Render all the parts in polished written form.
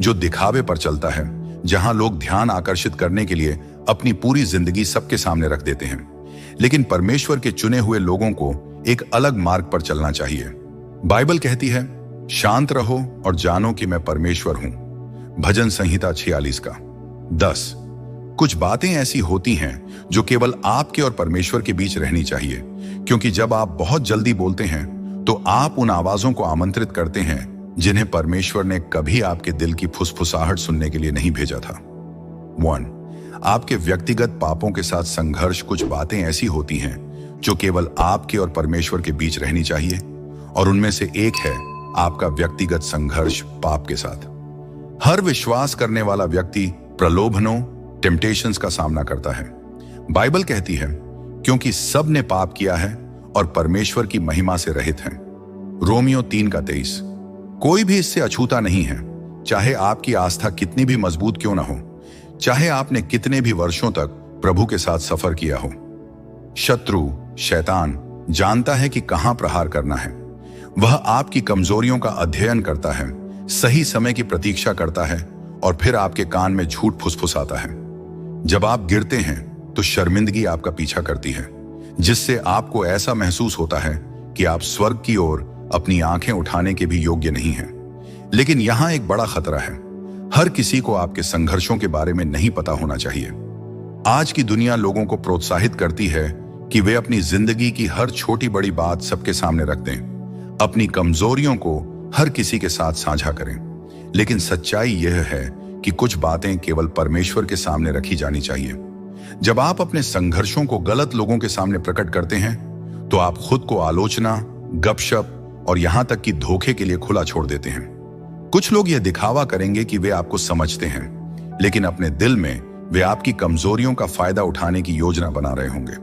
जो दिखावे पर चलता है, जहां लोग ध्यान आकर्षित करने के लिए अपनी पूरी जिंदगी सबके सामने रख देते हैं। लेकिन परमेश्वर के चुने हुए लोगों को एक अलग मार्ग पर चलना चाहिए। बाइबल कहती है, शांत रहो और जानो कि मैं परमेश्वर हूं। भजन संहिता 46 का 10। कुछ बातें ऐसी होती हैं जो केवल आपके और परमेश्वर के बीच रहनी चाहिए, क्योंकि जब आप बहुत जल्दी बोलते हैं तो आप उन आवाजों को आमंत्रित करते हैं जिन्हें परमेश्वर ने कभी आपके दिल की फुसफुसाहट सुनने के लिए नहीं भेजा था। 1. आपके व्यक्तिगत पापों के साथ संघर्ष। कुछ बातें ऐसी होती हैं जो केवल आपके और परमेश्वर के बीच रहनी चाहिए, और उनमें से एक है आपका व्यक्तिगत संघर्ष पाप के साथ। हर विश्वास करने वाला व्यक्ति प्रलोभनों, टेम्पटेशंस का सामना करता है। बाइबल कहती है, क्योंकि सब ने पाप किया है और परमेश्वर की महिमा से रहित हैं। रोमियो 3 का 23। कोई भी इससे अछूता नहीं है, चाहे आपकी आस्था कितनी भी मजबूत क्यों ना हो, चाहे आपने कितने भी वर्षों तक प्रभु के साथ सफर किया हो। शत्रु शैतान जानता है कि कहां प्रहार करना है। वह आपकी कमजोरियों का अध्ययन करता है, सही समय की प्रतीक्षा करता है और फिर आपके कान में झूठ फुसफुसाता है। जब आप गिरते हैं तो शर्मिंदगी आपका पीछा करती है, जिससे आपको ऐसा महसूस होता है कि आप स्वर्ग की ओर अपनी आंखें उठाने के भी योग्य नहीं हैं। लेकिन यहां एक बड़ा खतरा है। हर किसी को आपके संघर्षों के बारे में नहीं पता होना चाहिए। आज की दुनिया लोगों को प्रोत्साहित करती है कि वे अपनी जिंदगी की हर छोटी बड़ी बात सबके सामने रख दें, अपनी कमजोरियों को हर किसी के साथ साझा करें। लेकिन सच्चाई यह है कि कुछ बातें केवल परमेश्वर के सामने रखी जानी चाहिए। जब आप अपने संघर्षों को गलत लोगों के सामने प्रकट करते हैं तो आप खुद को आलोचना, गपशप और यहां तक कि धोखे के लिए खुला छोड़ देते हैं। कुछ लोग यह दिखावा करेंगे कि वे आपको समझते हैं, लेकिन अपने दिल में वे आपकी कमजोरियों का फायदा उठाने की योजना बना रहे होंगे।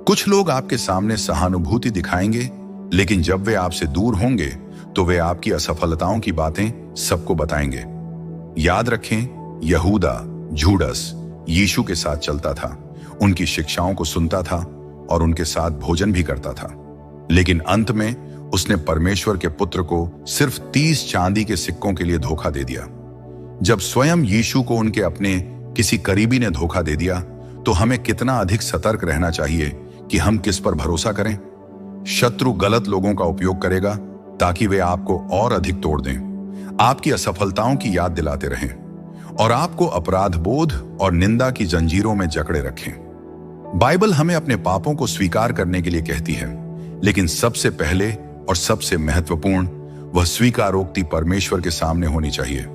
कुछ लोग आपके सामने सहानुभूति दिखाएंगे, लेकिन जब वे आपसे दूर होंगे तो वे आपकी असफलताओं की बातें सबको बताएंगे। याद रखें, यहूदा जूडस यीशु के साथ चलता था, उनकी शिक्षाओं को सुनता था और उनके साथ भोजन भी करता था, लेकिन अंत में उसने परमेश्वर के पुत्र को सिर्फ 30 चांदी के सिक्कों के लिए धोखा दे दिया। जब स्वयं यीशु को उनके अपने किसी करीबी ने धोखा दे दिया तो हमें कितना अधिक सतर्क रहना चाहिए कि हम किस पर भरोसा करें। शत्रु गलत लोगों का उपयोग करेगा ताकि वे आपको और अधिक तोड़ दें, आपकी असफलताओं की याद दिलाते रहें और आपको अपराध बोध और निंदा की जंजीरों में जकड़े रखें। बाइबल हमें अपने पापों को स्वीकार करने के लिए कहती है, लेकिन सबसे पहले और सबसे महत्वपूर्ण वह स्वीकारोक्ति परमेश्वर के सामने होनी चाहिए,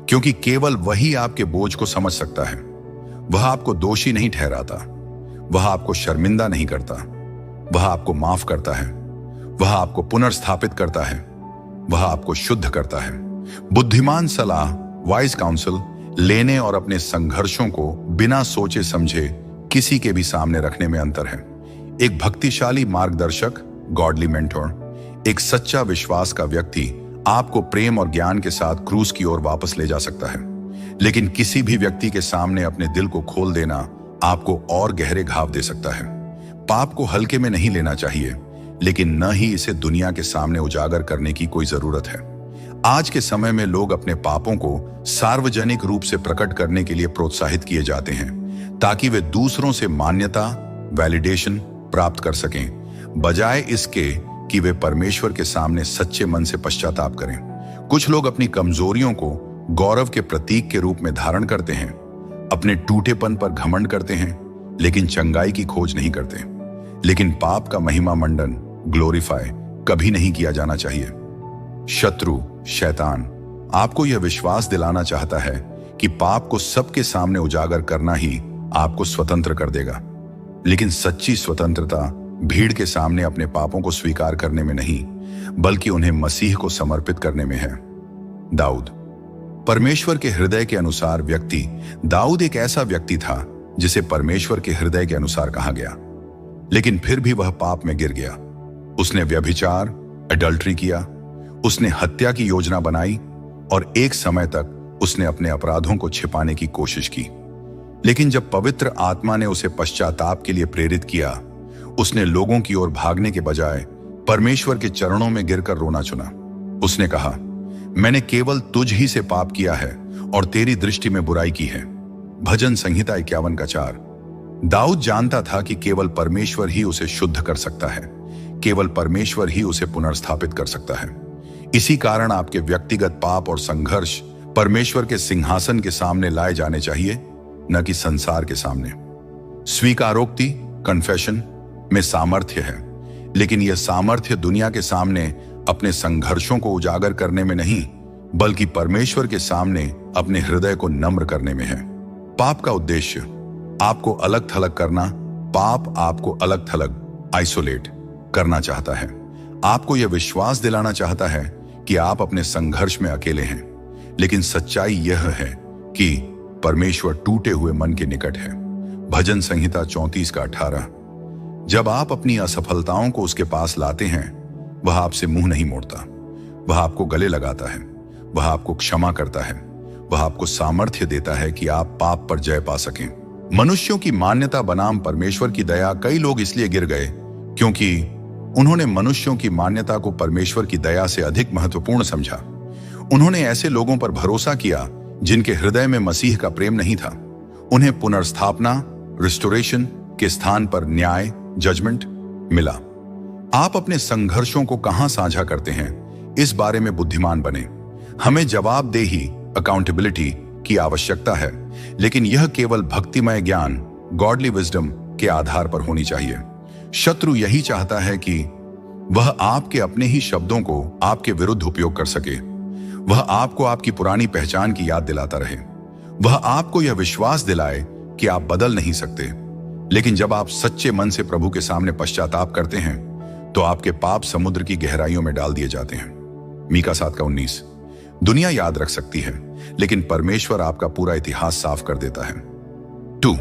क्योंकि केवल वही आपके बोझ को समझ सकता है। वह आपको दोषी नहीं ठहराता, वह आपको शर्मिंदा नहीं करता, वह आपको माफ करता है, वह आपको पुनर्स्थापित करता है, वह आपको शुद्ध करता है। बुद्धिमान सलाह, वाइज काउंसिल लेने और अपने संघर्षों को बिना सोचे समझे किसी के भी सामने रखने में अंतर है। एक भक्तिशाली मार्गदर्शक, गॉडली मेंटोर, एक सच्चा विश्वास का व्यक्ति आपको प्रेम और ज्ञान के साथ क्रूज की ओर वापस ले जा सकता है, लेकिन किसी भी व्यक्ति के सामने अपने दिल को खोल देना आपको और गहरे घाव दे सकता है। पाप को हल्के में नहीं लेना चाहिए, लेकिन न ही इसे दुनिया के सामने उजागर करने की कोई जरूरत है। आज के समय में लोग अपने पापों को सार्वजनिक रूप से प्रकट करने के लिए प्रोत्साहित किए जाते हैं ताकि वे दूसरों से मान्यता, वैलिडेशन प्राप्त कर सकें, बजाय इसके कि वे परमेश्वर के सामने सच्चे मन से पश्चाताप करें। कुछ लोग अपनी कमजोरियों को गौरव के प्रतीक के रूप में धारण करते हैं, अपने टूटेपन पर घमंड करते हैं, लेकिन चंगाई की खोज नहीं करते। लेकिन पाप का महिमा मंडन, ग्लोरीफाई कभी नहीं किया जाना चाहिए। शत्रु शैतान आपको यह विश्वास दिलाना चाहता है कि पाप को सबके सामने उजागर करना ही आपको स्वतंत्र कर देगा, लेकिन सच्ची स्वतंत्रता भीड़ के सामने अपने पापों को स्वीकार करने में नहीं, बल्कि उन्हें मसीह को समर्पित करने में है। दाऊद, परमेश्वर के हृदय के अनुसार व्यक्ति। दाऊद एक ऐसा व्यक्ति था जिसे परमेश्वर के हृदय के अनुसार कहा गया, लेकिन फिर भी वह पाप में गिर गया। उसने व्यभिचार, एडल्ट्री किया, उसने हत्या की योजना बनाई और एक समय तक उसने अपने अपराधों को छिपाने की कोशिश की। लेकिन जब पवित्र आत्मा ने उसे पश्चाताप के लिए प्रेरित किया, उसने लोगों की ओर भागने के बजाय परमेश्वर के चरणों में गिरकर रोना चुना। उसने कहा, मैंने केवल तुझ ही से पाप किया है और तेरी दृष्टि में बुराई की है। भजन संहिता 51 का 4। दाऊद जानता था कि केवल परमेश्वर ही उसे शुद्ध कर सकता है, केवल परमेश्वर ही उसे पुनर्स्थापित कर सकता है। इसी कारण आपके व्यक्तिगत पाप और संघर्ष परमेश्वर के सिंहासन के सामने लाए जाने चाहिए, न कि संसार के सामने। स्वीकारोक्ति कन्फेशन में सामर्थ्य है, लेकिन यह सामर्थ्य दुनिया के सामने अपने संघर्षों को उजागर करने में नहीं, बल्कि परमेश्वर के सामने अपने हृदय को नम्र करने में है। पाप का उद्देश्य आपको अलग थलग करना, पाप आपको अलग थलग आइसोलेट करना चाहता है। आपको यह विश्वास दिलाना चाहता है कि आप अपने संघर्ष में अकेले हैं, लेकिन सच्चाई यह है कि परमेश्वर टूटे हुए मन के निकट है। भजन संहिता 34 का 18। जब आप अपनी असफलताओं को उसके पास लाते हैं, वह आपसे मुंह नहीं मोड़ता, वह आपको गले लगाता है, वह आपको क्षमा करता है, वह आपको सामर्थ्य देता है कि आप पाप पर जय पा सकें। मनुष्यों की मान्यता बनाम परमेश्वर की दया। कई लोग इसलिए गिर गए क्योंकि उन्होंने मनुष्यों की मान्यता को परमेश्वर की दया से अधिक महत्वपूर्ण समझा। उन्होंने ऐसे लोगों पर भरोसा किया जिनके हृदय में मसीह का प्रेम नहीं था। उन्हें पुनर्स्थापना रिस्टोरेशन के स्थान पर न्याय जजमेंट मिला। आप अपने संघर्षों को कहां साझा करते हैं, इस बारे में बुद्धिमान बने। हमें जवाबदेही अकाउंटेबिलिटी की आवश्यकता है, लेकिन यह केवल भक्तिमय ज्ञान गॉडली विजडम के आधार पर होनी चाहिए। शत्रु यही चाहता है कि वह आपके अपने ही शब्दों को आपके विरुद्ध उपयोग कर सके। वह आपको आपकी पुरानी पहचान की याद दिलाता रहे। वह आपको यह विश्वास दिलाए कि आप बदल नहीं सकते। लेकिन जब आप सच्चे मन से प्रभु के सामने पश्चाताप करते हैं, तो आपके पाप समुद्र की गहराइयों में डाल दिए जाते हैं। मीका 7 का 19। दुनिया याद रख सकती है, लेकिन परमेश्वर आपका पूरा इतिहास साफ कर देता है। 2.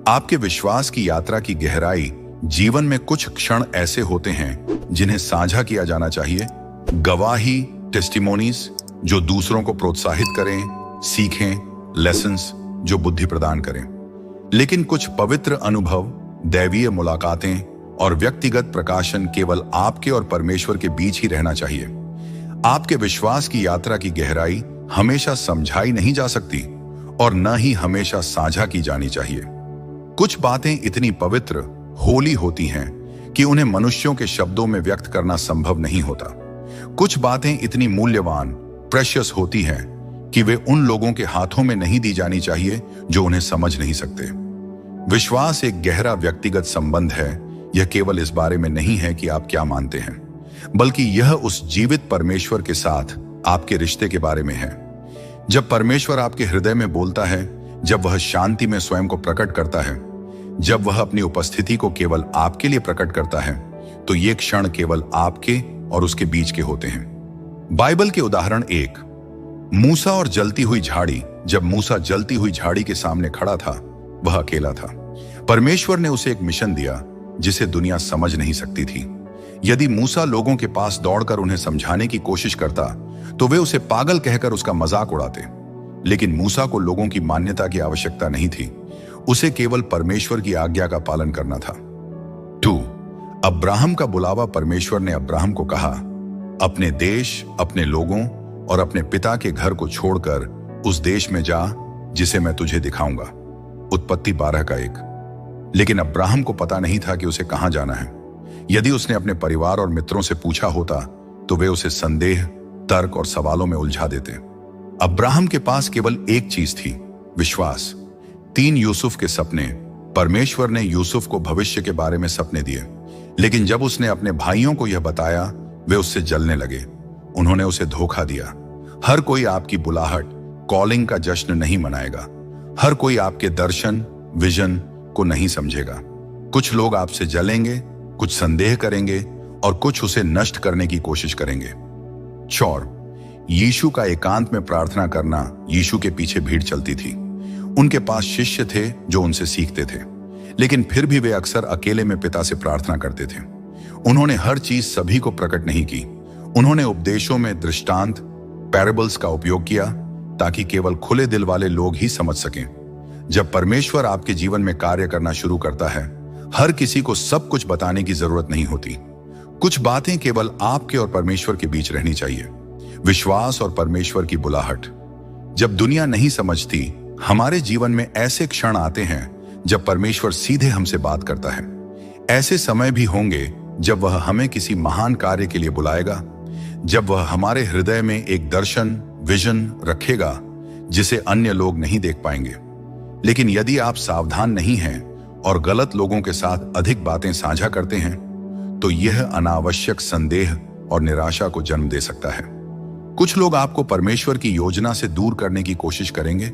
आपके विश्वास की यात्रा की गहराई। जीवन में कुछ क्षण ऐसे होते हैं जिन्हें साझा किया जाना चाहिए। गवाही टेस्टिमोनीज जो दूसरों को प्रोत्साहित करें, सीखें, लेसन्स जो बुद्धि प्रदान करें। लेकिन कुछ पवित्र अनुभव, दैवीय मुलाकातें और व्यक्तिगत प्रकाशन केवल आपके और परमेश्वर के बीच ही रहना चाहिए। आपके विश्वास की यात्रा की गहराई हमेशा समझाई नहीं जा सकती और न ही हमेशा साझा की जानी चाहिए। कुछ बातें इतनी पवित्र होली होती हैं कि उन्हें मनुष्यों के शब्दों में व्यक्त करना संभव नहीं होता। कुछ बातें इतनी मूल्यवान प्रेशियस होती हैं कि वे उन लोगों के हाथों में नहीं दी जानी चाहिए जो उन्हें समझ नहीं सकते। विश्वास एक गहरा व्यक्तिगत संबंध है। यह केवल इस बारे में नहीं है कि आप क्या मानते हैं, बल्कि यह उस जीवित परमेश्वर के साथ आपके रिश्ते के बारे में है। जब परमेश्वर आपके हृदय में बोलता है, जब वह शांति में स्वयं को प्रकट करता है, जब वह अपनी उपस्थिति को केवल आपके लिए प्रकट करता है, तो ये क्षण केवल आपके और उसके बीच के होते हैं। बाइबल के उदाहरण 1, मूसा और जलती हुई झाड़ी। जब मूसा जलती हुई झाड़ी के सामने खड़ा था, वह अकेला था। परमेश्वर ने उसे एक मिशन दिया जिसे दुनिया समझ नहीं सकती थी। यदि मूसा लोगों के पास दौड़कर उन्हें समझाने की कोशिश करता, तो वे उसे पागल कहकर उसका मजाक उड़ाते। लेकिन मूसा को लोगों की मान्यता की आवश्यकता नहीं थी। उसे केवल परमेश्वर की आज्ञा का पालन करना था। 2. अब्राहम का बुलावा। परमेश्वर ने अब्राहम को कहा, अपने देश, अपने लोगों और अपने पिता के घर को छोड़कर उस देश में जा जिसे मैं तुझे दिखाऊंगा। उत्पत्ति 12 का 1। लेकिन अब्राहम को पता नहीं था कि उसे कहां जाना है। यदि उसने अपने परिवार और मित्रों से पूछा होता, तो वे उसे संदेह, तर्क और सवालों में उलझा देते। अब्राहम के पास केवल एक चीज थी, विश्वास। 3 यूसुफ के सपने। परमेश्वर ने यूसुफ को भविष्य के बारे में सपने दिए, लेकिन जब उसने अपने भाइयों को यह बताया, वे उससे जलने लगे। उन्होंने उसे धोखा दिया। हर कोई आपकी बुलाहट, कॉलिंग का जश्न नहीं मनाएगा। हर कोई आपके दर्शन, विजन को नहीं समझेगा। कुछ लोग आपसे जलेंगे, कुछ संदेह करेंगे और कुछ उसे नष्ट करने की कोशिश करेंगे। 4. यीशु का एकांत में प्रार्थना करना। यीशु के पीछे भीड़ चलती थी। उनके पास शिष्य थे जो उनसे सीखते थे, लेकिन फिर भी वे अक्सर अकेले में पिता से प्रार्थना करते थे। उन्होंने हर चीज सभी को प्रकट नहीं की। उन्होंने उपदेशों में दृष्टांत, पैराबल्स का उपयोग किया ताकि केवल खुले दिल वाले लोग ही समझ सकें। जब परमेश्वर आपके जीवन में कार्य करना शुरू करता है, हर किसी को सब कुछ बताने की जरूरत नहीं होती। कुछ बातें केवल आपके और परमेश्वर के बीच रहनी चाहिए। विश्वास और परमेश्वर की बुलाहट। जब दुनिया नहीं समझती, हमारे जीवन में ऐसे क्षण आते हैं जब परमेश्वर सीधे हमसे बात करता है। ऐसे समय भी होंगे जब वह हमें किसी महान कार्य के लिए बुलाएगा, जब वह हमारे हृदय में एक दर्शन, विजन रखेगा जिसे अन्य लोग नहीं देख पाएंगे। लेकिन यदि आप सावधान नहीं हैं और गलत लोगों के साथ अधिक बातें साझा करते हैं, तो यह अनावश्यक संदेह और निराशा को जन्म दे सकता है। कुछ लोग आपको परमेश्वर की योजना से दूर करने की कोशिश करेंगे,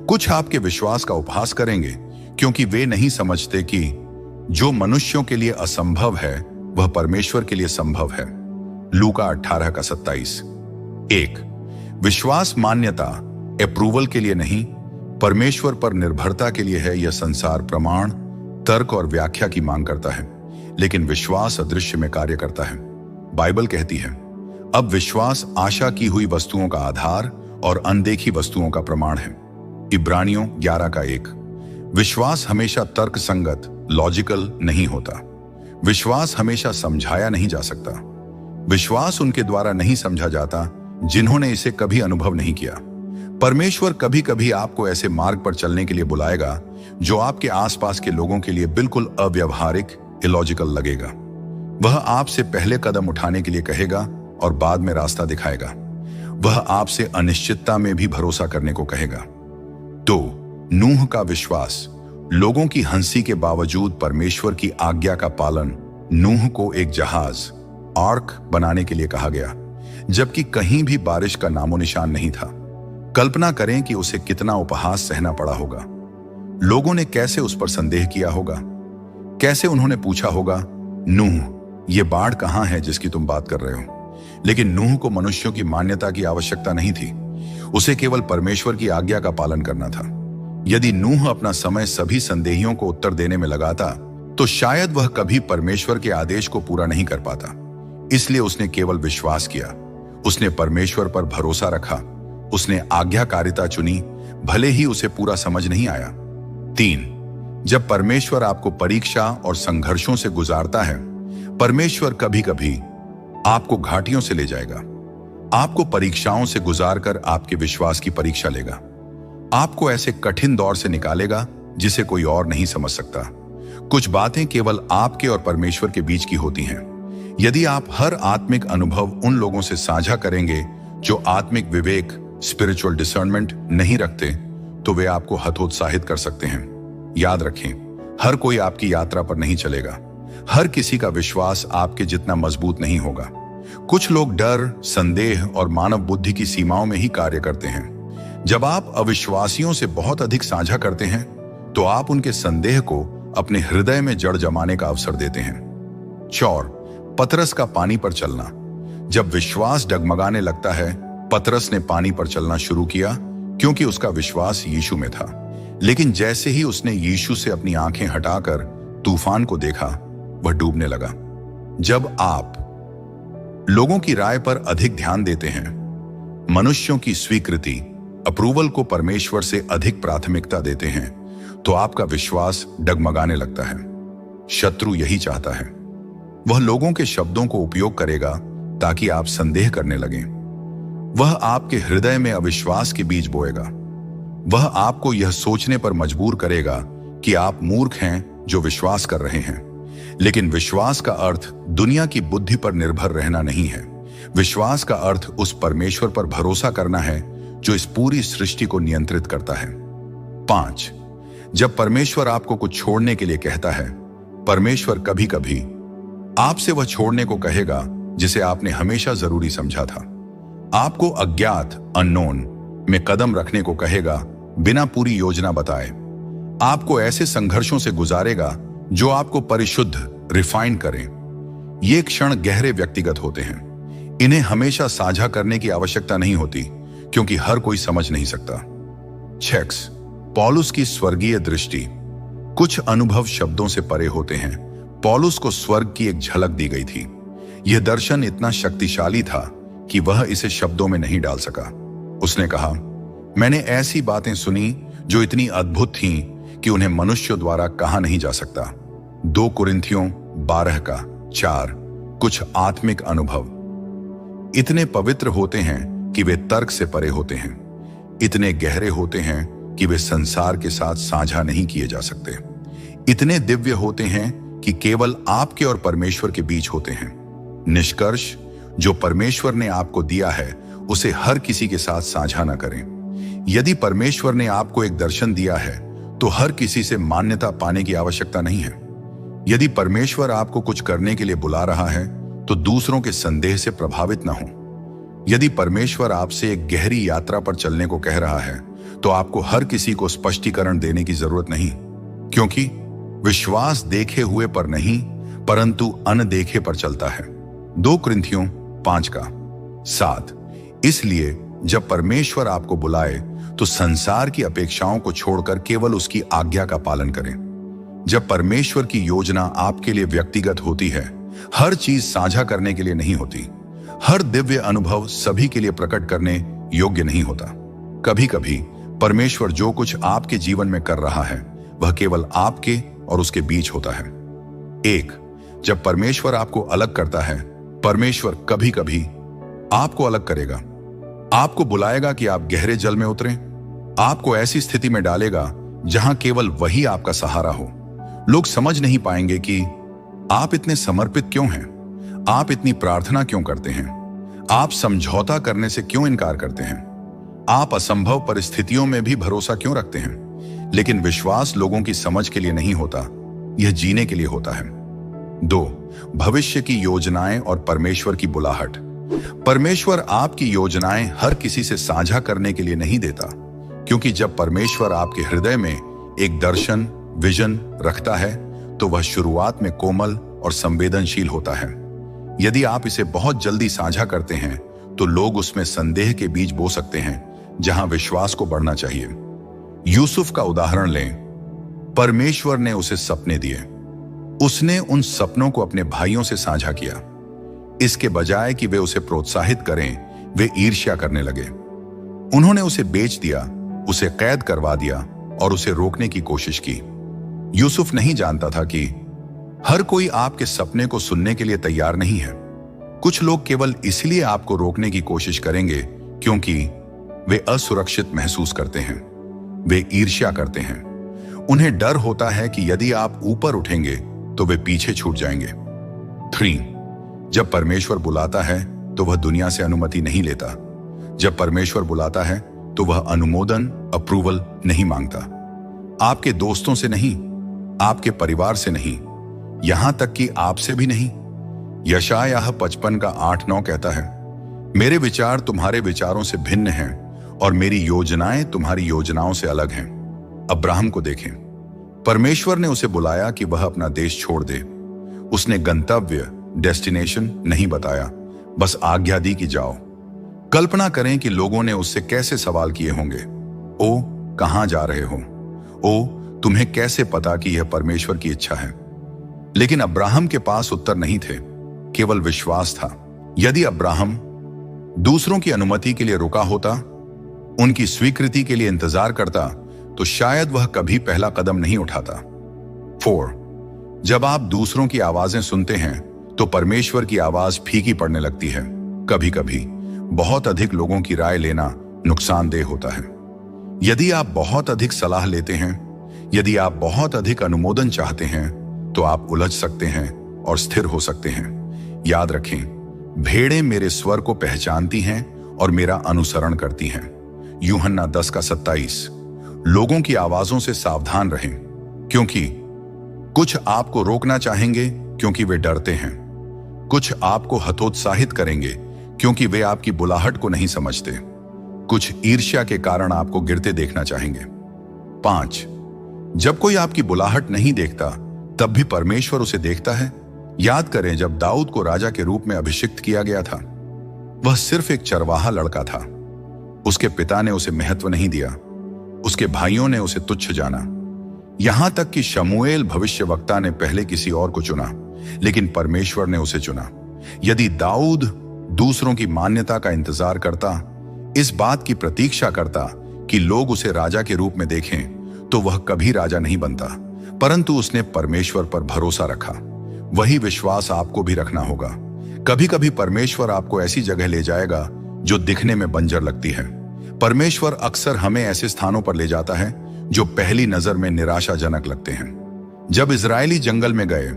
कुछ आपके विश्वास का उपहास करेंगे, क्योंकि वे नहीं समझते कि जो मनुष्यों के लिए असंभव है वह परमेश्वर के लिए संभव है। लूका 18:27। 1. विश्वास मान्यता अप्रूवल के लिए नहीं, परमेश्वर पर निर्भरता के लिए है। यह संसार प्रमाण, तर्क और व्याख्या की मांग करता है, लेकिन विश्वास अदृश्य में कार्य करता है। बाइबल कहती है, अब विश्वास आशा की हुई वस्तुओं का आधार और अनदेखी वस्तुओं का प्रमाण है। इब्रानियों 11:1। विश्वास हमेशा तर्क संगत, लॉजिकल नहीं होता। विश्वास हमेशा समझाया नहीं जा सकता। विश्वास उनके द्वारा नहीं समझा जाता जिन्होंने इसे कभी अनुभव नहीं किया। परमेश्वर कभी कभी आपको ऐसे मार्ग पर चलने के लिए बुलाएगा जो आपके आसपास के लोगों के लिए बिल्कुल अव्यवहारिक, इलॉजिकल लगेगा। वह आपसे पहले कदम उठाने के लिए कहेगा और बाद में रास्ता दिखाएगा। वह आपसे अनिश्चितता में भी भरोसा करने को कहेगा। तो नूह का विश्वास, लोगों की हंसी के बावजूद परमेश्वर की आज्ञा का पालन। नूह को एक जहाज, आर्क बनाने के लिए कहा गया, जबकि कहीं भी बारिश का नामो निशान नहीं था। कल्पना करें कि उसे कितना उपहास सहना पड़ा होगा। लोगों ने कैसे उस पर संदेह किया होगा, कैसे उन्होंने पूछा होगा, नूह, ये बाढ़ कहां है जिसकी तुम बात कर रहे हो। लेकिन नूह को मनुष्यों की मान्यता की आवश्यकता नहीं थी। उसे केवल परमेश्वर की आज्ञा का पालन करना था। यदि नूह अपना समय सभी संदेहियों को उत्तर देने में लगाता, तो शायद वह कभी परमेश्वर के आदेश को पूरा नहीं कर पाता। इसलिए उसने केवल विश्वास किया। उसने परमेश्वर पर भरोसा रखा। उसने आज्ञाकारिता चुनी, भले ही उसे पूरा समझ नहीं आया। 3. जब परमेश्वर आपको परीक्षा और संघर्षों से गुजारता है, परमेश्वर कभी कभी आपको घाटियों से ले जाएगा। आपको परीक्षाओं से गुजारकर आपके विश्वास की परीक्षा लेगा। आपको ऐसे कठिन दौर से निकालेगा जिसे कोई और नहीं समझ सकता। कुछ बातें केवल आपके और परमेश्वर के बीच की होती हैं। यदि आप हर आत्मिक अनुभव उन लोगों से साझा करेंगे जो आत्मिक विवेक, स्पिरिचुअल डिसर्नमेंट नहीं रखते, तो वे आपको हतोत्साहित कर सकते हैं। याद रखें, हर कोई आपकी यात्रा पर नहीं चलेगा। हर किसी का विश्वास आपके जितना मजबूत नहीं होगा। कुछ लोग डर, संदेह और मानव बुद्धि की सीमाओं में ही कार्य करते हैं। जब आप अविश्वासियों से बहुत अधिक साझा करते हैं, तो आप उनके संदेह को अपने हृदय में जड़ जमाने का अवसर देते हैं। 4. पतरस का पानी पर चलना। जब विश्वास डगमगाने लगता है, पतरस ने पानी पर चलना शुरू किया क्योंकि उसका विश्वास यीशु में था। लेकिन जैसे ही उसने यीशु से अपनी आंखें हटाकर तूफान को देखा, वह डूबने लगा। जब आप लोगों की राय पर अधिक ध्यान देते हैं, मनुष्यों की स्वीकृति, अप्रूवल को परमेश्वर से अधिक प्राथमिकता देते हैं, तो आपका विश्वास डगमगाने लगता है। शत्रु यही चाहता है। वह लोगों के शब्दों को उपयोग करेगा ताकि आप संदेह करने लगें। वह आपके हृदय में अविश्वास के बीज बोएगा। वह आपको यह सोचने पर मजबूर करेगा कि आप मूर्ख हैं जो विश्वास कर रहे हैं। लेकिन विश्वास का अर्थ दुनिया की बुद्धि पर निर्भर रहना नहीं है। विश्वास का अर्थ उस परमेश्वर पर भरोसा करना है जो इस पूरी सृष्टि को नियंत्रित करता है। 5. जब परमेश्वर आपको कुछ छोड़ने के लिए कहता है, परमेश्वर कभी कभी आपसे वह छोड़ने को कहेगा जिसे आपने हमेशा जरूरी समझा था। आपको अज्ञात, अननोन में कदम रखने को कहेगा बिना पूरी योजना बताए। आपको ऐसे संघर्षों से गुजारेगा जो आपको परिशुद्ध, रिफाइन करें। ये क्षण गहरे व्यक्तिगत होते हैं। इन्हें हमेशा साझा करने की आवश्यकता नहीं होती, क्योंकि हर कोई समझ नहीं सकता। 6. पौलुस की स्वर्गीय दृष्टि। कुछ अनुभव शब्दों से परे होते हैं। पौलुस को स्वर्ग की एक झलक दी गई थी। यह दर्शन इतना शक्तिशाली था कि वह इसे शब्दों में नहीं डाल सका। उसने कहा, मैंने ऐसी बातें सुनी जो इतनी अद्भुत थीं कि उन्हें मनुष्यों द्वारा कहा नहीं जा सकता। 2 कुरिन्थियों 12:4। कुछ आत्मिक अनुभव इतने पवित्र होते हैं कि वे तर्क से परे होते हैं। इतने गहरे होते हैं कि वे संसार के साथ साझा नहीं किए जा सकते। इतने दिव्य होते हैं कि केवल आपके और परमेश्वर के बीच होते हैं। निष्कर्ष, जो परमेश्वर ने आपको दिया है उसे हर किसी के साथ साझा न करें। यदि परमेश्वर ने आपको एक दर्शन दिया है तो हर किसी से मान्यता पाने की आवश्यकता नहीं है। यदि परमेश्वर आपको कुछ करने के लिए बुला रहा है तो दूसरों के संदेह से प्रभावित न हो। यदि परमेश्वर आपसे एक गहरी यात्रा पर चलने को कह रहा है तो आपको हर किसी को स्पष्टीकरण देने की जरूरत नहीं, क्योंकि विश्वास देखे हुए पर नहीं परंतु अनदेखे पर चलता है। 2 कुरिन्थियों 5:7। इसलिए जब परमेश्वर आपको बुलाए तो संसार की अपेक्षाओं को छोड़कर केवल उसकी आज्ञा का पालन करें। जब परमेश्वर की योजना आपके लिए व्यक्तिगत होती है, हर चीज साझा करने के लिए नहीं होती। हर दिव्य अनुभव सभी के लिए प्रकट करने योग्य नहीं होता। कभी कभी परमेश्वर जो कुछ आपके जीवन में कर रहा है वह केवल आपके और उसके बीच होता है। 1, जब परमेश्वर आपको अलग करता है, परमेश्वर कभी कभी आपको अलग करेगा। आपको बुलाएगा कि आप गहरे जल में उतरें, आपको ऐसी स्थिति में डालेगा जहां केवल वही आपका सहारा हो। लोग समझ नहीं पाएंगे कि आप इतने समर्पित क्यों हैं, आप इतनी प्रार्थना क्यों करते हैं, आप समझौता करने से क्यों इनकार करते हैं, आप असंभव परिस्थितियों में भी भरोसा क्यों रखते हैं। लेकिन विश्वास लोगों की समझ के लिए नहीं होता, यह जीने के लिए होता है। 2, भविष्य की योजनाएं और परमेश्वर की बुलाहट। परमेश्वर आपकी योजनाएं हर किसी से साझा करने के लिए नहीं देता, क्योंकि जब परमेश्वर आपके हृदय में एक दर्शन, विजन रखता है तो वह शुरुआत में कोमल और संवेदनशील होता है। यदि आप इसे बहुत जल्दी साझा करते हैं तो लोग उसमें संदेह के बीज बो सकते हैं जहां विश्वास को बढ़ना चाहिए। यूसुफ का उदाहरण लें। परमेश्वर ने उसे सपने दिए, उसने उन सपनों को अपने भाइयों से साझा किया। इसके बजाय कि वे उसे प्रोत्साहित करें, वे ईर्ष्या करने लगे। उन्होंने उसे बेच दिया, उसे कैद करवा दिया और उसे रोकने की कोशिश की। यूसुफ नहीं जानता था कि हर कोई आपके सपने को सुनने के लिए तैयार नहीं है। कुछ लोग केवल इसलिए आपको रोकने की कोशिश करेंगे क्योंकि वे असुरक्षित महसूस करते हैं, वे ईर्ष्या करते हैं। उन्हें डर होता है कि यदि आप ऊपर उठेंगे तो वे पीछे छूट जाएंगे। 3, जब परमेश्वर बुलाता है तो वह दुनिया से अनुमति नहीं लेता। जब परमेश्वर बुलाता है तो वह अनुमोदन, अप्रूवल नहीं मांगता। आपके दोस्तों से नहीं, आपके परिवार से नहीं, यहां तक कि आपसे भी नहीं। यशायाह 55:8-9 कहता है, मेरे विचार तुम्हारे विचारों से भिन्न हैं और मेरी योजनाएं तुम्हारी योजनाओं से अलग हैं। अब्राहम को देखें, परमेश्वर ने उसे बुलाया कि वह अपना देश छोड़ दे। उसने गंतव्य, डेस्टिनेशन नहीं बताया, बस आज्ञा दी कि जाओ। कल्पना करें कि लोगों ने उससे कैसे सवाल किए होंगे, ओ कहां जा रहे हो, ओ तुम्हें कैसे पता कि यह परमेश्वर की इच्छा है। लेकिन अब्राहम के पास उत्तर नहीं थे, केवल विश्वास था। यदि अब्राहम दूसरों की अनुमति के लिए रुका होता, उनकी स्वीकृति के लिए इंतजार करता, तो शायद वह कभी पहला कदम नहीं उठाता। 4, जब आप दूसरों की आवाजें सुनते हैं तो परमेश्वर की आवाज फीकी पड़ने लगती है। कभी कभी बहुत अधिक लोगों की राय लेना नुकसानदेह होता है। यदि आप बहुत अधिक सलाह लेते हैं, यदि आप बहुत अधिक अनुमोदन चाहते हैं, तो आप उलझ सकते हैं और स्थिर हो सकते हैं। याद रखें, भेड़ें मेरे स्वर को पहचानती हैं और मेरा अनुसरण करती हैं। यूहन्ना 10:27। लोगों की आवाजों से सावधान रहें, क्योंकि कुछ आपको रोकना चाहेंगे क्योंकि वे डरते हैं, कुछ आपको हतोत्साहित करेंगे क्योंकि वे आपकी बुलाहट को नहीं समझते, कुछ ईर्ष्या के कारण आपको गिरते देखना चाहेंगे। 5, जब कोई आपकी बुलाहट नहीं देखता तब भी परमेश्वर उसे देखता है। याद करें, जब दाऊद को राजा के रूप में अभिषिक्त किया गया था, वह सिर्फ एक चरवाहा लड़का था। उसके पिता ने उसे महत्व नहीं दिया, उसके भाइयों ने उसे तुच्छ जाना। यहां तक कि शमूएल भविष्यवक्ता ने पहले किसी और को चुना, लेकिन परमेश्वर ने उसे चुना। यदि दाऊद दूसरों की मान्यता का इंतजार करता, इस बात की प्रतीक्षा करता कि लोग उसे राजा के रूप में देखें, तो वह कभी राजा नहीं बनता। परंतु उसने परमेश्वर पर भरोसा रखा। वही विश्वास आपको भी रखना होगा। कभी कभी परमेश्वर आपको ऐसी जगह ले जाएगा जो दिखने में बंजर लगती है, परमेश्वर अक्सर हमें ऐसे स्थानों पर ले जाता है जो पहली नजर में निराशाजनक लगते हैं। जब इजरायली जंगल में गए,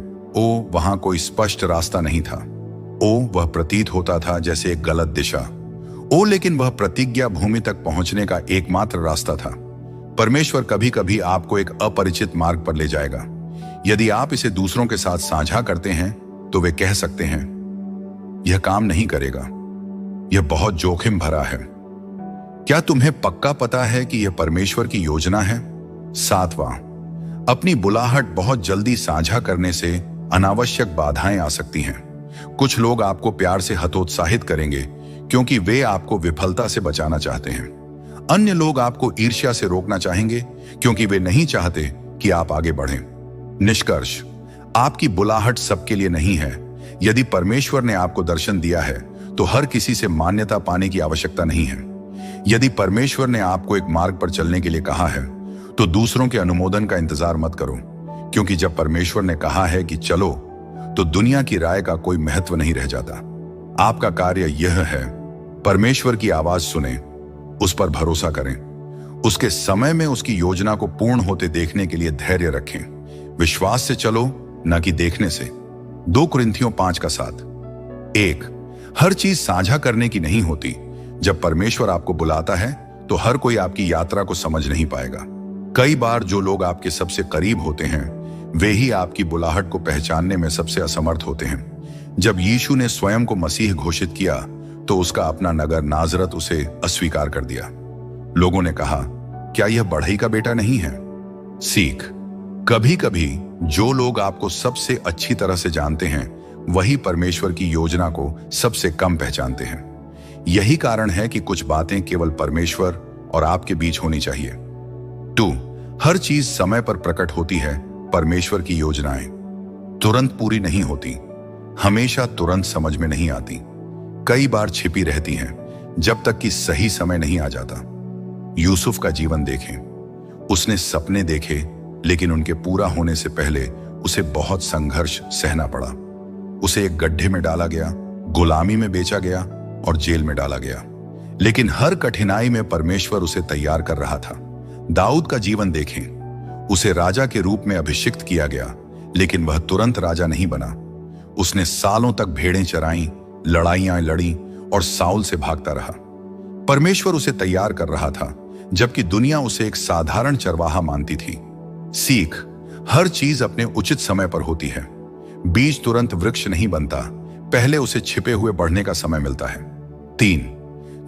वहां कोई स्पष्ट रास्ता नहीं था। वह प्रतीत होता था जैसे एक गलत दिशा। लेकिन वह प्रतिज्ञा भूमि तक पहुंचने का एकमात्र रास्ता था। परमेश्वर कभी कभी आपको एक अपरिचित मार्ग पर ले जाएगा। यदि आप इसे दूसरों के साथ साझा करते हैं तो वे कह सकते हैं, यह काम नहीं करेगा, यह बहुत जोखिम भरा है। क्या तुम्हें पक्का पता है कि यह परमेश्वर की योजना है? 7वां, अपनी बुलाहट बहुत जल्दी साझा करने से अनावश्यक बाधाएं आ सकती हैं। कुछ लोग आपको प्यार से हतोत्साहित करेंगे क्योंकि वे आपको विफलता से बचाना चाहते हैं। अन्य लोग आपको ईर्ष्या से रोकना चाहेंगे क्योंकि वे नहीं चाहते कि आप आगे बढ़ें। निष्कर्ष, आपकी बुलाहट सबके लिए नहीं है। यदि परमेश्वर ने आपको दर्शन दिया है तो हर किसी से मान्यता पाने की आवश्यकता नहीं है। यदि परमेश्वर ने आपको एक मार्ग पर चलने के लिए कहा है तो दूसरों के अनुमोदन का इंतजार मत करो, क्योंकि जब परमेश्वर ने कहा है कि चलो, तो दुनिया की राय का कोई महत्व नहीं रह जाता। आपका कार्य यह है, परमेश्वर की आवाज सुने, उस पर भरोसा करें, उसके समय में उसकी योजना को पूर्ण होते देखने के लिए धैर्य रखें। विश्वास से चलो, न कि देखने से। 2 कुरिन्थियों 5:7। 1, हर चीज साझा करने की नहीं होती। जब परमेश्वर आपको बुलाता है तो हर कोई आपकी यात्रा को समझ नहीं पाएगा। कई बार जो लोग आपके सबसे करीब होते हैं वे ही आपकी बुलाहट को पहचानने में सबसे असमर्थ होते हैं। जब यीशु ने स्वयं को मसीह घोषित किया तो उसका अपना नगर नाजरत उसे अस्वीकार कर दिया। लोगों ने कहा, क्या यह बढ़ई का बेटा नहीं है? सीख, कभी कभी जो लोग आपको सबसे अच्छी तरह से जानते हैं वही परमेश्वर की योजना को सबसे कम पहचानते हैं। यही कारण है कि कुछ बातें केवल परमेश्वर और आपके बीच होनी चाहिए। 2, हर चीज समय पर प्रकट होती है। परमेश्वर की योजनाएं तुरंत पूरी नहीं होती, हमेशा तुरंत समझ में नहीं आती, कई बार छिपी रहती हैं जब तक कि सही समय नहीं आ जाता। यूसुफ का जीवन देखें, उसने सपने देखे लेकिन उनके पूरा होने से पहले उसे बहुत संघर्ष सहना पड़ा। उसे एक गड्ढे में डाला गया, गुलामी में बेचा गया और जेल में डाला गया, लेकिन हर कठिनाई में परमेश्वर उसे तैयार कर रहा था। दाऊद का जीवन देखें, उसे राजा के रूप में अभिषिक्त किया गया, लेकिन वह तुरंत राजा नहीं बना। उसने सालों तक भेड़ें चराईं, लड़ाइयां लड़ी और साउल से भागता रहा। परमेश्वर उसे तैयार कर रहा था, जबकि दुनिया उसे एक साधारण चरवाहा मानती थी। सीख, हर चीज अपने उचित समय पर होती है। बीज तुरंत वृक्ष नहीं बनता, पहले उसे छिपे हुए बढ़ने का समय मिलता है। 3,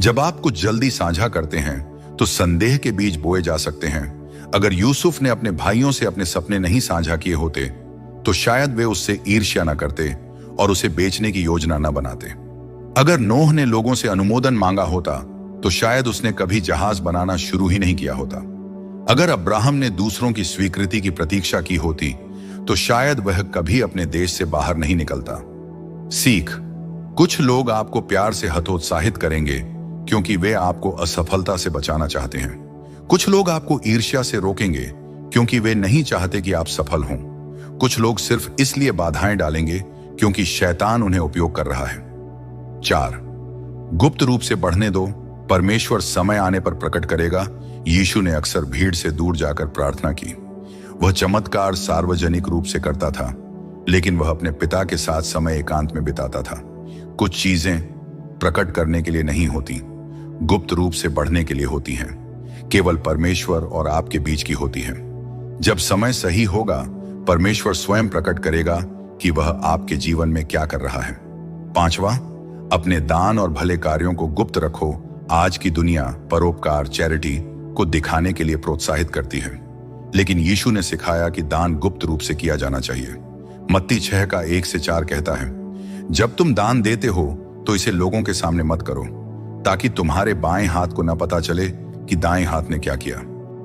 जब आप कुछ जल्दी साझा करते हैं तो संदेह के बीज बोए जा सकते हैं। अगर यूसुफ ने अपने भाइयों से अपने सपने नहीं साझा किए होते तो शायद वे उससे ईर्ष्या न करते और उसे बेचने की योजना न बनाते। अगर नूह ने लोगों से अनुमोदन मांगा होता तो शायद उसने कभी जहाज बनाना शुरू ही नहीं किया होता। अगर अब्राहम ने दूसरों की स्वीकृति की प्रतीक्षा की होती तो शायद वह कभी अपने देश से बाहर नहीं निकलता। सीख, कुछ लोग आपको प्यार से हतोत्साहित करेंगे क्योंकि वे आपको असफलता से बचाना चाहते हैं। कुछ लोग आपको ईर्ष्या से रोकेंगे क्योंकि वे नहीं चाहते कि आप सफल हों। कुछ लोग सिर्फ इसलिए बाधाएं डालेंगे क्योंकि शैतान उन्हें उपयोग कर रहा है। 4, गुप्त रूप से बढ़ने दो, परमेश्वर समय आने पर प्रकट करेगा। यीशु ने अक्सर भीड़ से दूर जाकर प्रार्थना की। वह चमत्कार सार्वजनिक रूप से करता था, लेकिन वह अपने पिता के साथ समय एकांत में बिताता था। कुछ चीजें प्रकट करने के लिए नहीं होती, गुप्त रूप से बढ़ने के लिए होती हैं। केवल परमेश्वर और आपके बीच की होती हैं। जब समय सही होगा, परमेश्वर स्वयं प्रकट करेगा कि वह आपके जीवन में क्या कर रहा है। 5वां, अपने दान और भले कार्यों को गुप्त रखो। आज की दुनिया परोपकार, चैरिटी को दिखाने के लिए प्रोत्साहित करती है, लेकिन यीशु ने सिखाया कि दान गुप्त रूप से किया जाना चाहिए। मत्ती 6:1-4 कहता है, जब तुम दान देते हो तो इसे लोगों के सामने मत करो, ताकि तुम्हारे बाएं हाथ को न पता चले कि दाएं हाथ ने क्या किया।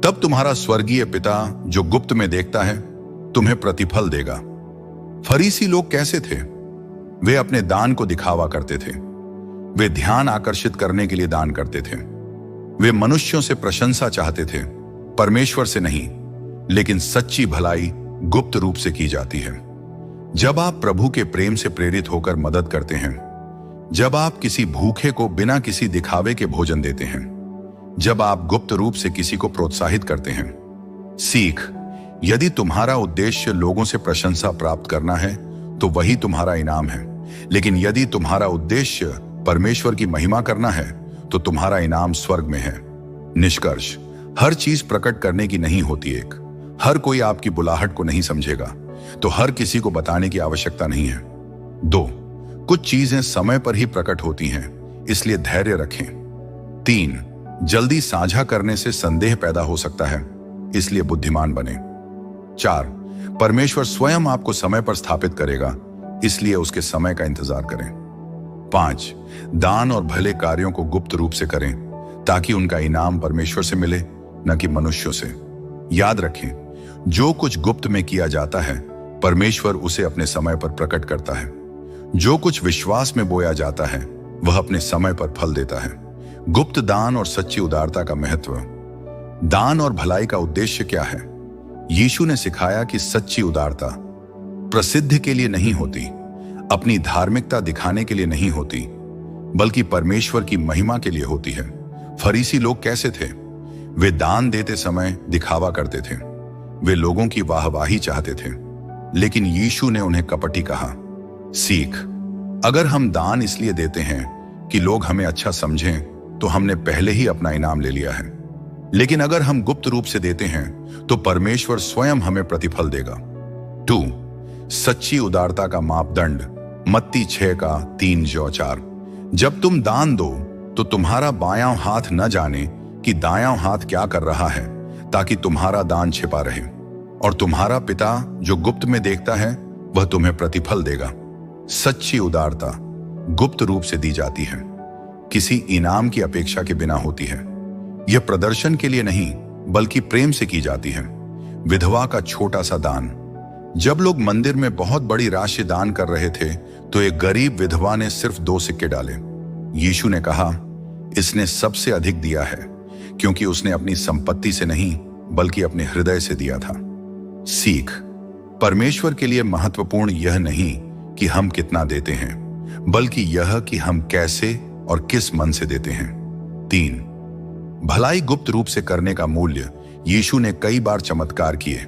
तब तुम्हारा स्वर्गीय पिता जो गुप्त में देखता है तुम्हें प्रतिफल देगा। फरीसी लोग कैसे थे? वे अपने दान को दिखावा करते थे। वे ध्यान आकर्षित करने के लिए दान करते थे। वे मनुष्यों से प्रशंसा चाहते थे, परमेश्वर से नहीं। लेकिन सच्ची भलाई गुप्त रूप से की जाती है। जब आप प्रभु के प्रेम से प्रेरित होकर मदद करते हैं, जब आप किसी भूखे को बिना किसी दिखावे के भोजन देते हैं, जब आप गुप्त रूप से किसी को प्रोत्साहित करते हैं। सीख, यदि तुम्हारा उद्देश्य लोगों से प्रशंसा प्राप्त करना है तो वही तुम्हारा इनाम है, लेकिन यदि तुम्हारा उद्देश्य परमेश्वर की महिमा करना है तो तुम्हारा इनाम स्वर्ग में है। निष्कर्ष, हर चीज प्रकट करने की नहीं होती। हर कोई आपकी बुलाहट को नहीं समझेगा, तो हर किसी को बताने की आवश्यकता नहीं है। 2, कुछ चीजें समय पर ही प्रकट होती हैं, इसलिए धैर्य रखें। 3, जल्दी साझा करने से संदेह पैदा हो सकता है, इसलिए बुद्धिमान बने। 4, परमेश्वर स्वयं आपको समय पर स्थापित करेगा, इसलिए उसके समय का इंतजार करें। 5, दान और भले कार्यों को गुप्त रूप से करें ताकि उनका इनाम परमेश्वर से मिले, न कि मनुष्यों से। याद रखें, जो कुछ गुप्त में किया जाता है परमेश्वर उसे अपने समय पर प्रकट करता है। जो कुछ विश्वास में बोया जाता है वह अपने समय पर फल देता है। गुप्त दान और सच्ची उदारता का महत्व। दान और भलाई का उद्देश्य क्या है? यीशु ने सिखाया कि सच्ची उदारता प्रसिद्धि के लिए नहीं होती, अपनी धार्मिकता दिखाने के लिए नहीं होती, बल्कि परमेश्वर की महिमा के लिए होती है। फरीसी लोग कैसे थे? वे दान देते समय दिखावा करते थे, वे लोगों की वाहवाही चाहते थे, लेकिन यीशु ने उन्हें कपटी कहा। सीख, अगर हम दान इसलिए देते हैं कि लोग हमें अच्छा समझें तो हमने पहले ही अपना इनाम ले लिया है, लेकिन अगर हम गुप्त रूप से देते हैं तो परमेश्वर स्वयं हमें प्रतिफल देगा। 2, सच्ची उदारता का मापदंड। मत्ती 6:3-4। जब तुम दान दो तो तुम्हारा बायां हाथ न जाने कि दायां हाथ क्या कर रहा है, ताकि तुम्हारा दान छिपा रहे, और तुम्हारा पिता जो गुप्त में देखता है वह तुम्हें प्रतिफल देगा। सच्ची उदारता गुप्त रूप से दी जाती है, किसी इनाम की अपेक्षा के बिना होती है। यह प्रदर्शन के लिए नहीं बल्कि प्रेम से की जाती है। विधवा का छोटा सा दान। जब लोग मंदिर में बहुत बड़ी राशि दान कर रहे थे तो एक गरीब विधवा ने सिर्फ 2 सिक्के डाले। यीशु ने कहा, इसने सबसे अधिक दिया है, क्योंकि उसने अपनी संपत्ति से नहीं बल्कि अपने हृदय से दिया था। सीख, परमेश्वर के लिए महत्वपूर्ण यह नहीं कि हम कितना देते हैं, बल्कि यह कि हम कैसे और किस मन से देते हैं। 3, भलाई गुप्त रूप से करने का मूल्य। यीशु ने कई बार चमत्कार किए,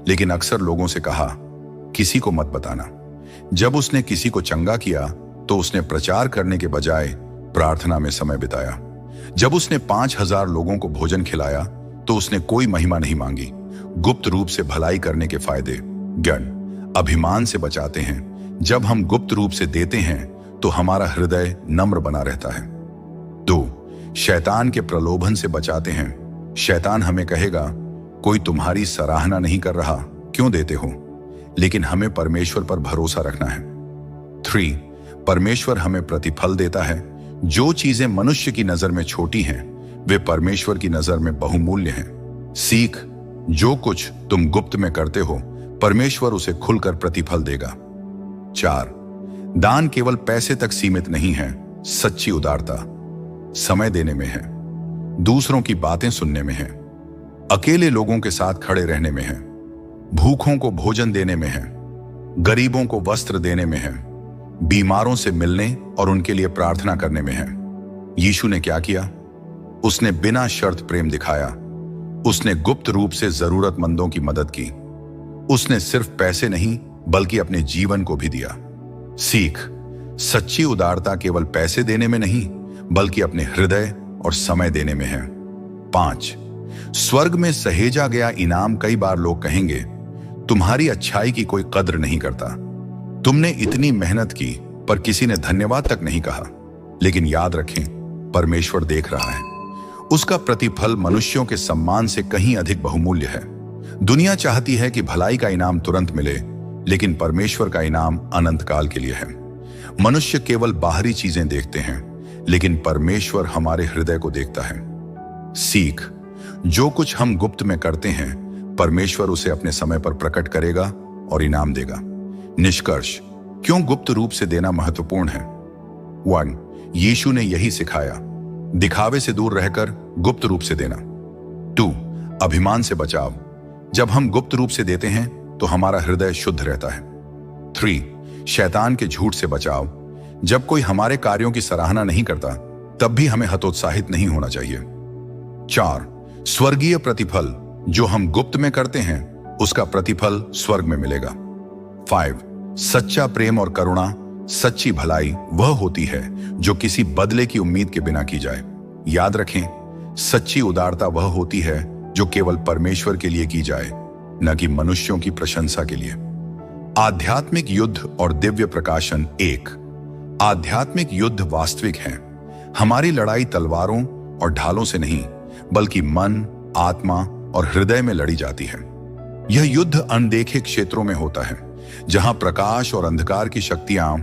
लेकिन अक्सर लोगों से कहा, किसी को मत बताना। जब उसने किसी को चंगा किया तो उसने प्रचार करने के बजाय प्रार्थना में समय बिताया। जब उसने 5000 लोगों को भोजन खिलाया तो उसने कोई महिमा नहीं मांगी। गुप्त रूप से भलाई करने के फायदे। ज्ञान अभिमान से बचाते हैं। जब हम गुप्त रूप से देते हैं तो हमारा हृदय नम्र बना रहता है। 2, शैतान के प्रलोभन से बचाते हैं। शैतान हमें कहेगा, कोई तुम्हारी सराहना नहीं कर रहा, क्यों देते हो? लेकिन हमें परमेश्वर पर भरोसा रखना है। 3, परमेश्वर हमें प्रतिफल देता है। जो चीजें मनुष्य की नजर में छोटी हैं वे परमेश्वर की नजर में बहुमूल्य हैं। सीख, जो कुछ तुम गुप्त में करते हो परमेश्वर उसे खुलकर प्रतिफल देगा। 4, दान केवल पैसे तक सीमित नहीं है। सच्ची उदारता समय देने में है, दूसरों की बातें सुनने में है, अकेले लोगों के साथ खड़े रहने में है, भूखों को भोजन देने में है, गरीबों को वस्त्र देने में है, बीमारों से मिलने और उनके लिए प्रार्थना करने में है। यीशु ने क्या किया? उसने बिना शर्त प्रेम दिखाया। उसने गुप्त रूप से जरूरतमंदों की मदद की। उसने सिर्फ पैसे नहीं बल्कि अपने जीवन को भी दिया। सीख, सच्ची उदारता केवल पैसे देने में नहीं बल्कि अपने हृदय और समय देने में है। 5, स्वर्ग में सहेजा गया इनाम। कई बार लोग कहेंगे, तुम्हारी अच्छाई की कोई कद्र नहीं करता, तुमने इतनी मेहनत की पर किसी ने धन्यवाद तक नहीं कहा। लेकिन याद रखें, परमेश्वर देख रहा है। उसका प्रतिफल मनुष्यों के सम्मान से कहीं अधिक बहुमूल्य है। दुनिया चाहती है कि भलाई का इनाम तुरंत मिले, लेकिन परमेश्वर का इनाम अनंत काल के लिए है। मनुष्य केवल बाहरी चीजें देखते हैं, लेकिन परमेश्वर हमारे हृदय को देखता है। सीख, जो कुछ हम गुप्त में करते हैं परमेश्वर उसे अपने समय पर प्रकट करेगा और इनाम देगा। निष्कर्ष, क्यों गुप्त रूप से देना महत्वपूर्ण है? 1, यीशु ने यही सिखाया, दिखावे से दूर रहकर गुप्त रूप से देना। 2, अभिमान से बचाव। जब हम गुप्त रूप से देते हैं तो हमारा हृदय शुद्ध रहता है। 3, शैतान के झूठ से बचाव। जब कोई हमारे कार्यों की सराहना नहीं करता तब भी हमें हतोत्साहित नहीं होना चाहिए। 4. स्वर्गीय प्रतिफल, जो हम गुप्त में करते हैं उसका प्रतिफल स्वर्ग में मिलेगा। 5. सच्चा प्रेम और करुणा, सच्ची भलाई वह होती है जो किसी बदले की उम्मीद के बिना की जाए। याद रखें, सच्ची उदारता वह होती है जो केवल परमेश्वर के लिए की जाए, न कि मनुष्यों की प्रशंसा के लिए। आध्यात्मिक युद्ध और दिव्य प्रकाशन। 1. आध्यात्मिक युद्ध वास्तविक है। हमारी लड़ाई तलवारों और ढालों से नहीं, बल्कि मन, आत्मा और हृदय में लड़ी जाती है। यह युद्ध अनदेखे क्षेत्रों में होता है, जहां प्रकाश और अंधकार की शक्तियां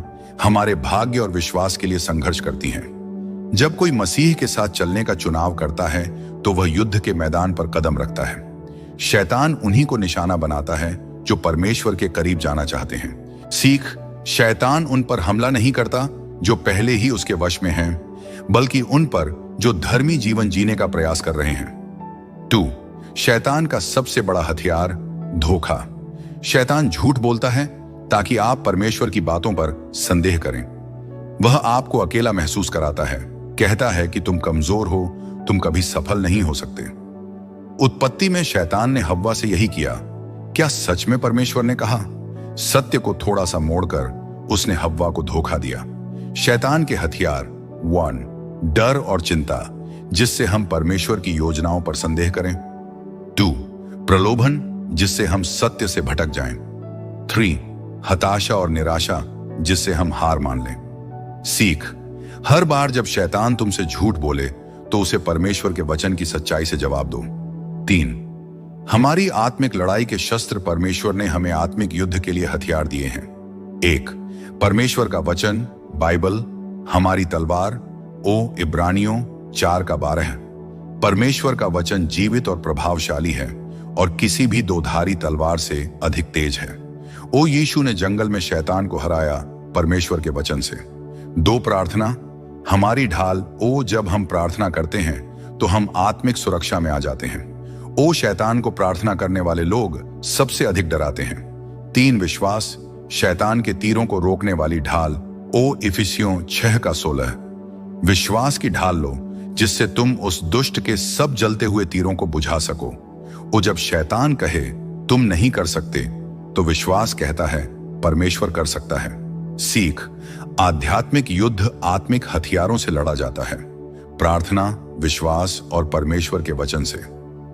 हमारे भाग्य और विश्वास के लिए संघर्ष करती हैं। जब कोई मसीह के साथ चलने का चुनाव करता है तो वह युद्ध के मैदान पर कदम रखता है। शैतान उन्हीं को निशाना बनाता है जो परमेश्वर के करीब जाना चाहते हैं। सीख, शैतान उन पर हमला नहीं करता जो पहले ही उसके वश में हैं, बल्कि उन पर जो धर्मी जीवन जीने का प्रयास कर रहे हैं। 2. शैतान का सबसे बड़ा हथियार, धोखा। शैतान झूठ बोलता है ताकि आप परमेश्वर की बातों पर संदेह करें। वह आपको अकेला महसूस कराता है, कहता है कि तुम कमजोर हो, तुम कभी सफल नहीं हो सकते। उत्पत्ति में शैतान ने हव्वा से यही किया। क्या सच में परमेश्वर ने कहा? सत्य को थोड़ा सा मोड़कर उसने हव्वा को धोखा दिया। शैतान के हथियार। 1. डर और चिंता, जिससे हम परमेश्वर की योजनाओं पर संदेह करें। 2. प्रलोभन, जिससे हम सत्य से भटक जाएं। 3. हताशा और निराशा, जिससे हम हार मान लें। सीख, हर बार जब शैतान तुमसे झूठ बोले तो उसे परमेश्वर के वचन की सच्चाई से जवाब दो। 3. हमारी आत्मिक लड़ाई के शस्त्र। परमेश्वर ने हमें आत्मिक युद्ध के लिए हथियार दिए हैं। 1. परमेश्वर का वचन, बाइबल हमारी तलवार। इब्रानियों 4:12। परमेश्वर का वचन जीवित और प्रभावशाली है और किसी भी दोधारी तलवार से अधिक तेज है। यीशु ने जंगल में शैतान को हराया परमेश्वर के वचन से। 2. प्रार्थना, हमारी ढाल। जब हम प्रार्थना करते हैं तो हम आत्मिक सुरक्षा में आ जाते हैं। शैतान को प्रार्थना करने वाले लोग सबसे अधिक डराते हैं। 3. विश्वास, शैतान के तीरों को रोकने वाली ढाल। इफिसियों 6:16। विश्वास की ढाल लो, जिससे तुम उस दुष्ट के सब जलते हुए तीरों को बुझा सको। जब शैतान कहे तुम नहीं कर सकते, तो विश्वास कहता है परमेश्वर कर सकता है। सीख, आध्यात्मिक युद्ध आत्मिक हथियारों से लड़ा जाता है, प्रार्थना, विश्वास और परमेश्वर के वचन से।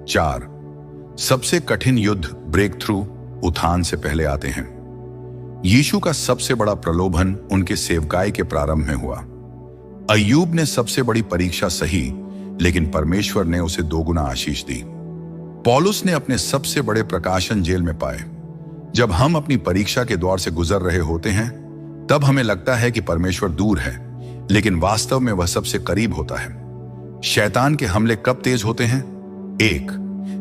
4. सबसे कठिन युद्ध, ब्रेक थ्रू, उत्थान से पहले आते हैं। यीशु का सबसे बड़ा प्रलोभन उनके सेवकाई के प्रारंभ में हुआ। अय्यूब ने सबसे बड़ी परीक्षा सही, लेकिन परमेश्वर ने उसे 2 गुना आशीष दी। पौलुस ने अपने सबसे बड़े प्रकाशन जेल में पाए। जब हम अपनी परीक्षा के दौर से गुजर रहे होते हैं, तब हमें लगता है कि परमेश्वर दूर है, लेकिन वास्तव में वह सबसे करीब होता है। शैतान के हमले कब तेज होते हैं? 1.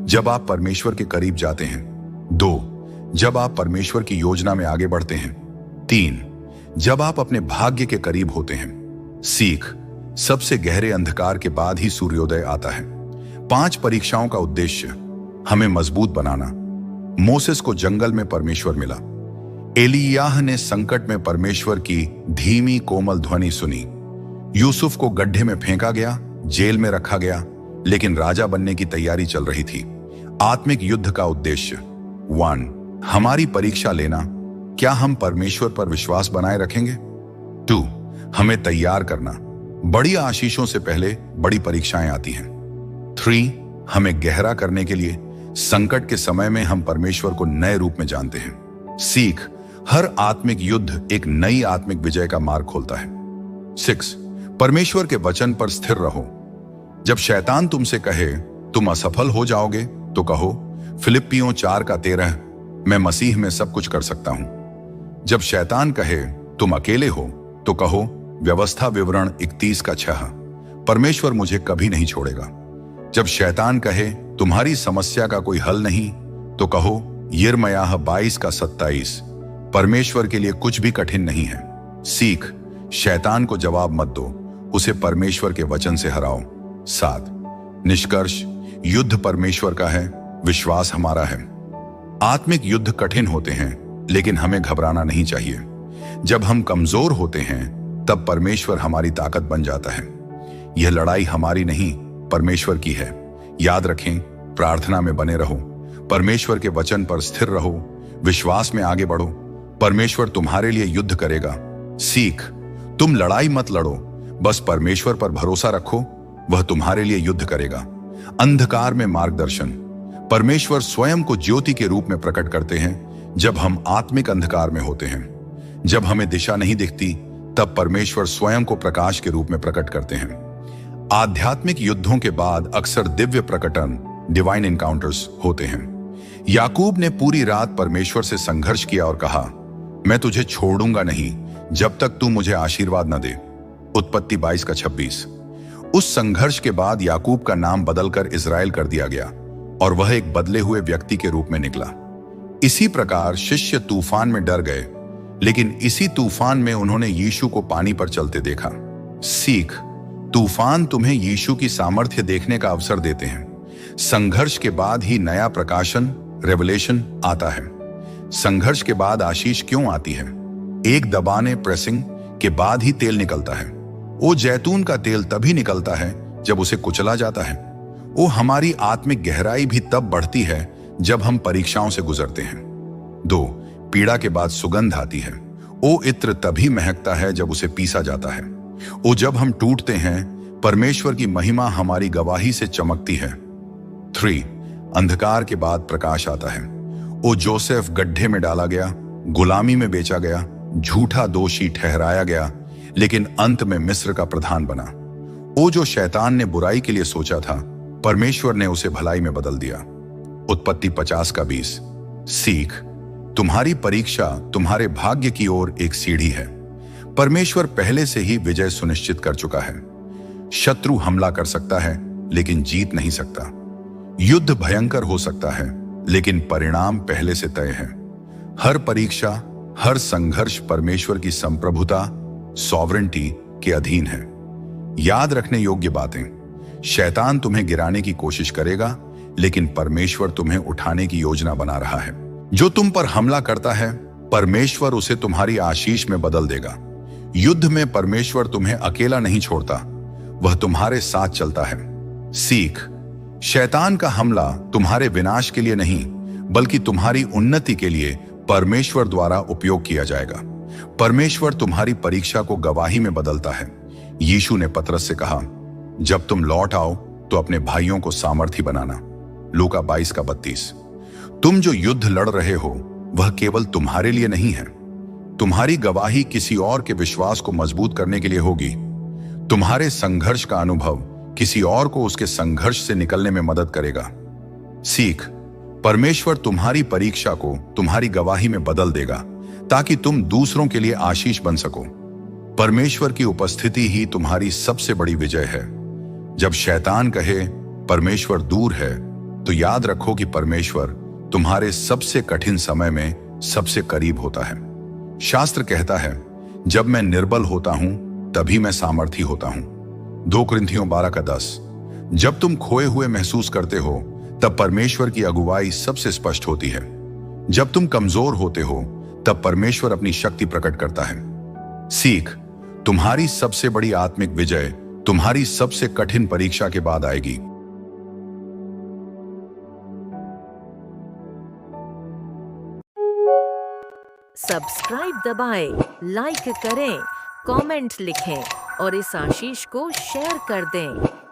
जब आप परमेश्वर के करीब जाते हैं। 2. जब आप परमेश्वर की योजना में आगे बढ़ते हैं। 3. जब आप अपने भाग्य के करीब होते हैं। सीख, सबसे गहरे अंधकार के बाद ही सूर्योदय आता है। 5 परीक्षाओं का उद्देश्य, हमें मजबूत बनाना। मोसेस को जंगल में परमेश्वर मिला। एलियाह ने संकट में परमेश्वर की धीमी कोमल ध्वनि सुनी। यूसुफ को गड्ढे में फेंका गया, जेल में रखा गया, लेकिन राजा बनने की तैयारी चल रही थी। आत्मिक युद्ध का उद्देश्य। 1. हमारी परीक्षा लेना, क्या हम परमेश्वर पर विश्वास बनाए रखेंगे। 2. हमें तैयार करना, बड़ी आशीषों से पहले बड़ी परीक्षाएं आती हैं। 3. हमें गहरा करने के लिए, संकट के समय में हम परमेश्वर को नए रूप में जानते हैं। सीख, हर आत्मिक युद्ध एक नई आत्मिक विजय का मार्ग खोलता है। 6. परमेश्वर के वचन पर स्थिर रहो। जब शैतान तुमसे कहे तुम असफल हो जाओगे, तो कहो फिलिप्पियों 4:13, मैं मसीह में सब कुछ कर सकता हूं। जब शैतान कहे तुम अकेले हो, तो कहो व्यवस्था विवरण 31:6, परमेश्वर मुझे कभी नहीं छोड़ेगा। जब शैतान कहे तुम्हारी समस्या का कोई हल नहीं, तो कहो यिर्मयाह 22:27, परमेश्वर के लिए कुछ भी कठिन नहीं है। सीख, शैतान को जवाब मत दो, उसे परमेश्वर के वचन से हराओ। 7. निष्कर्ष, युद्ध परमेश्वर का है, विश्वास हमारा है। आत्मिक युद्ध कठिन होते हैं, लेकिन हमें घबराना नहीं चाहिए। जब हम कमजोर होते हैं, तब परमेश्वर हमारी ताकत बन जाता है। यह लड़ाई हमारी नहीं, परमेश्वर की है। याद रखें, प्रार्थना में बने रहो, परमेश्वर के वचन पर स्थिर रहो, विश्वास में आगे बढ़ो। परमेश्वर तुम्हारे लिए युद्ध करेगा। सीख, तुम लड़ाई मत लड़ो, बस परमेश्वर पर भरोसा रखो, वह तुम्हारे लिए युद्ध करेगा। अंधकार में मार्गदर्शन। परमेश्वर स्वयं को ज्योति के रूप में प्रकट करते हैं जब हम आत्मिक अंधकार में होते हैं। जब हमें दिशा नहीं दिखती, तब परमेश्वर स्वयं को प्रकाश के रूप में प्रकट करते हैं। आध्यात्मिक युद्धों के बाद अक्सर दिव्य प्रकटन, डिवाइन एनकाउंटर्स होते हैं। याकूब ने पूरी रात परमेश्वर से संघर्ष किया और कहा, मैं तुझे छोड़ूंगा नहीं जब तक तू मुझे आशीर्वाद न दे। उत्पत्ति 22:26। उस संघर्ष के बाद याकूब का नाम बदलकर इजराइल कर दिया गया और वह एक बदले हुए व्यक्ति के रूप में निकला। इसी प्रकार शिष्य तूफान में डर गए, लेकिन इसी तूफान में उन्होंने यीशु को पानी पर चलते देखा। सीख, तूफान तुम्हें यीशु की सामर्थ्य देखने का अवसर देते हैं। संघर्ष के बाद ही नया प्रकाशन, रेवलेशन आता है। संघर्ष के बाद आशीष क्यों आती है? एक दबाने, प्रेसिंग के बाद ही तेल निकलता है। वो जैतून का तेल तभी निकलता है जब उसे कुचला जाता है। वो हमारी आत्मिक गहराई भी तब बढ़ती है जब हम परीक्षाओं से गुजरते हैं। 2, पीड़ा के बाद सुगंध आती है। वो इत्र तभी महकता है जब उसे पीसा जाता है। वो जब हम टूटते हैं, परमेश्वर की महिमा हमारी गवाही से चमकती है। 3, अंधकार के बाद प्रकाश आता है। वो जोसेफ गड्ढे में डाला गया, गुलामी में बेचा गया, झूठा दोषी ठहराया गया, लेकिन अंत में मिस्र का प्रधान बना। वो जो शैतान ने बुराई के लिए सोचा था, परमेश्वर ने उसे भलाई में बदल दिया। उत्पत्ति 50:20। सीख, तुम्हारी परीक्षा तुम्हारे भाग्य की ओर एक सीढ़ी है। परमेश्वर पहले से ही विजय सुनिश्चित कर चुका है। शत्रु हमला कर सकता है, लेकिन जीत नहीं सकता। युद्ध भयंकर हो सकता है, लेकिन परिणाम पहले से तय है। हर परीक्षा, हर संघर्ष परमेश्वर की संप्रभुता, सॉवरेंटी के अधीन है। याद रखने योग्य बातें, शैतान तुम्हें गिराने की कोशिश करेगा, लेकिन परमेश्वर तुम्हें उठाने की योजना बना रहा है। जो तुम पर हमला करता है, परमेश्वर उसे तुम्हारी आशीष में बदल देगा। युद्ध में परमेश्वर तुम्हें अकेला नहीं छोड़ता, वह तुम्हारे साथ चलता है। सीख, शैतान का हमला तुम्हारे विनाश के लिए नहीं, बल्कि तुम्हारी उन्नति के लिए परमेश्वर द्वारा उपयोग किया जाएगा। परमेश्वर तुम्हारी परीक्षा को गवाही में बदलता है। यीशु ने पतरस से कहा, जब तुम लौट आओ तो अपने भाइयों को सामर्थी बनाना। लूका 22:32। तुम जो युद्ध लड़ रहे हो, वह केवल तुम्हारे लिए नहीं है। तुम्हारी गवाही किसी और के विश्वास को मजबूत करने के लिए होगी। तुम्हारे संघर्ष का अनुभव किसी और को उसके संघर्ष से निकलने में मदद करेगा। सीख, परमेश्वर तुम्हारी परीक्षा को तुम्हारी गवाही में बदल देगा, ताकि तुम दूसरों के लिए आशीष बन सको। परमेश्वर की उपस्थिति ही तुम्हारी सबसे बड़ी विजय है। जब शैतान कहे परमेश्वर दूर है, तो याद रखो कि परमेश्वर तुम्हारे सबसे कठिन समय में सबसे करीब होता है। शास्त्र कहता है, जब मैं निर्बल होता हूं तभी मैं सामर्थी होता हूं। 2 कुरिन्थियों 12:10। जब तुम खोए हुए महसूस करते हो, तब परमेश्वर की अगुवाई सबसे स्पष्ट होती है। जब तुम कमजोर होते हो, तब परमेश्वर अपनी शक्ति प्रकट करता है। सीख, तुम्हारी सबसे बड़ी आत्मिक विजय तुम्हारी सबसे कठिन परीक्षा के बाद आएगी। सब्सक्राइब दबाएं, लाइक करें, कमेंट लिखें और इस आशीष को शेयर कर दें।